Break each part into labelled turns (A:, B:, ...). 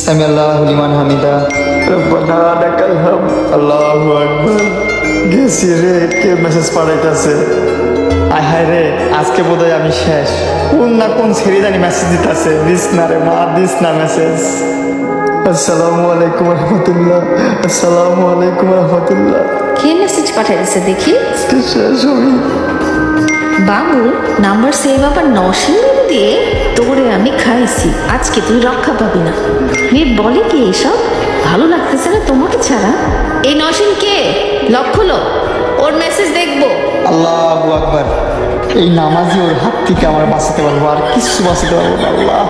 A: সামিআল্লাহু লিমান হামিদা রব্বানা লাকাল হামদ আল্লাহু আকবার। গেছি রে, কে মেসেজ পাঠাইতেছে? আয় হায় রে, আজকে বোধহয় আমি শেষ। কোন না কোন ছেড়ে জানি মেসেজ দিতেছে। দিস না রে মা, দিস না মেসেজ। আসসালামু আলাইকুম রহমতুল্লাহ, আসসালামু আলাইকুম রহমতুল্লাহ।
B: কে মেসেজ পাঠিয়ে দিছে দেখি?
A: আজকে শেষ হবি।
B: বাবু নাম্বার সেভ আবার নসীন দিয়ে তোরে আমি খাইছি, আজকে তুই রক্ষা পাবি না। মেয়ে বলে কি এসব? ভালো লাগতেছে না তোমাকে ছাড়া। এই নসীন কে? লক্ষ্য লো, ওর মেসেজ দেখবো।
A: আল্লাহু আকবার। এই নামাজি ওর হাত থেকে আমার বাঁচাতে পারবো, আর কিছু বাঁচাতে পারবো না। আল্লাহ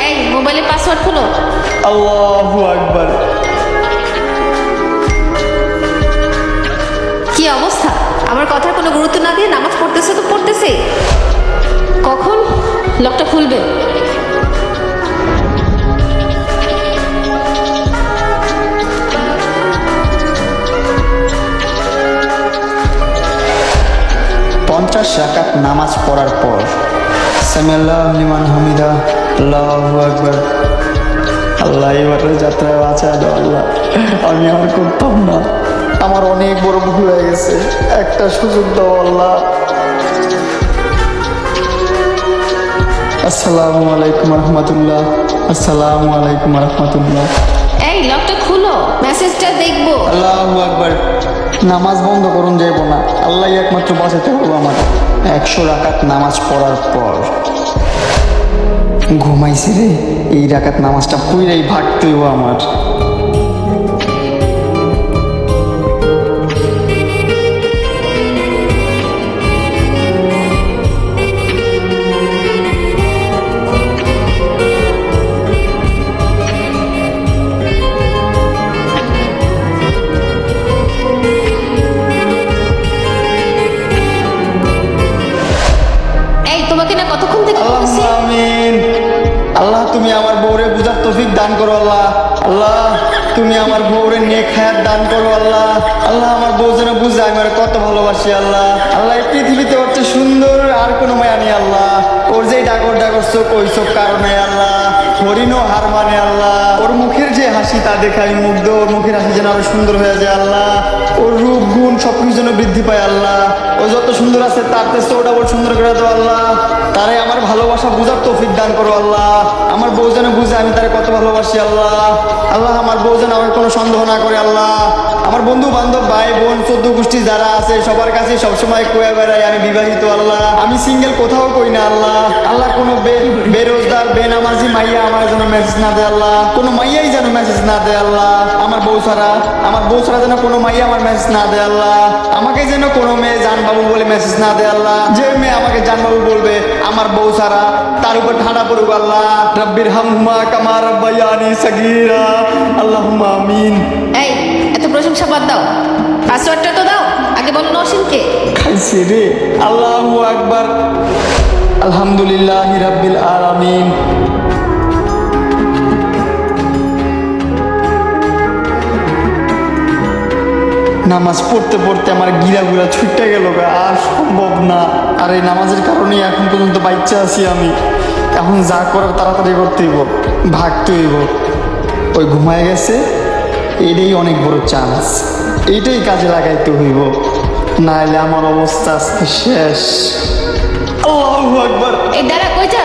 B: এই মোবাইলের পাসওয়ার্ড খোলো।
A: আল্লাহু আকবার।
B: কি অবস্থা? আমার কথার কোনো গুরুত্ব না দিয়ে নামাজ পড়তেছে তো পড়তেছে, কখন লকটা খুলবে?
A: পঞ্চাশ রাকাত নামাজ পড়ার পর সামিআল্লাহু লিমান হামিদা আল্লাহু আকবার। আল্লাহ এবারে যাত্রায় বাঁচায় দাও আল্লাহ। আমি আর করতাম না, আমার অনেক বড় ভুল হয়ে গেছে। একটা সুযোগ দাও আল্লাহ। আসসালামু আলাইকুম রহমতুল্লাহ, আসসালামু আলাইকুম রহমতুল্লাহ।
B: এই লকটা খুলো, মেসেজটা দেখবো।
A: আল্লাহু আকবার। নামাজ বন্ধ করুন যাইব না, আল্লাহ একমাত্র বাঁচাতে পারবো আমার। 100 রাকাত নামাজ পড়ার পর ঘুমাইছি রে। এই রাকাত নামাজটা পুরাই ভাগতে হইব আমার।
B: এই তোমাকে না কতক্ষণ থেকে বলছি?
A: আল্লাহুম্মা আমিন। আল্লাহ তুমি আমার বউরে বুঝার তৌফিক দান করো আল্লাহ। আল্লাহ তুমি আমার বউরে নেক হায়াত দান করো আল্লাহ। আল্লাহ আমার বউ যেন বুঝে আমি ওরে কত ভালোবাসি আল্লাহ। আল্লাহ এই পৃথিবীতে ওর চেয়ে সুন্দর আর কোনো মায়া নেই আল্লাহ। ওর যেই ডাগর ডাগর চোখ, ওই চোখ কারণে আল্লাহ হরিণও হার মানে আল্লাহ। ওর মুখের যে হাসি তা দেখে আমি মুগ্ধ। ওর মুখের হাসি যেন আরো সুন্দর হয়ে যায় আল্লাহ। ওর রূপ গুণ সবকিছু যেন বৃদ্ধি পায় আল্লাহ। ও যত সুন্দর আছে তার চেয়ে ওটা বড় সুন্দর করে দাও আল্লাহ। তারে আমার ভালোবাসা বুঝার তৌফিক দান করো আল্লাহ। আমার বউ যেন বুঝে আমি তারে কত ভালোবাসি আল্লাহ। আল্লাহ আমার বউ যেন আমার কোনো সন্দেহ না করে আল্লাহ। আমার বন্ধু বান্ধব ভাই বোন 14 গোষ্ঠী যারা আছে সবার কাছে সবসময় কয়ে বেড়াই আমি বিবাহিত আল্লাহ। আমি সিঙ্গেল কোথাও কই না আল্লাহ। আল্লাহ কোনো বেরোজগার বেনামাজি মাইয়া আমার যেন মেসেজ না দেয় আল্লাহ। কোনো মাইয়াই যেন মেসেজ না দেয় আল্লাহ। আমার বউ ছাড়া যেন কোনো মাইয়া আমার মেসেজ না দেয় আল্লাহ। আমাকে যেন কোনো মেয়ে জানবাবু বলে মেসেজ না দেয় আল্লাহ। যে মেয়ে আমাকে জানবাবু বলবে আমার বউ ছাড়া, তার উপর ঠান্ডা পড়ুক আল্লাহ। রাব্বির হামহুমা কামা রাব্বায়ানি সাগীরা আল্লাহুম্মা আমিন।
B: এই এত প্রশংসা বাদ দাও, পাসওয়ার্ডটা তো দাও। আগে বলো নসীনকে।
A: খাইছে রে। আল্লাহু আকবার। আলহামদুলিল্লাহি রাব্বিল আলামিন। নামাজ পড়তে পড়তে আমার গিরা গুড়া ছুটে গেল গা, আর সম্ভব না। আর এই নামাজের কারণেই এখন পর্যন্ত বাচ্চা আছি আমি। এখন যা করার তাড়াতাড়ি করতে হইব, ভাগতে হইব। ওই ঘুমায় গেছে, এটাই অনেক বড় চান্স। এইটাই কাজে লাগাইতে হইব, নাহলে আমার অবস্থা আজকে শেষ। আল্লাহু আকবার।
B: এই দাঁড়া, কই যা?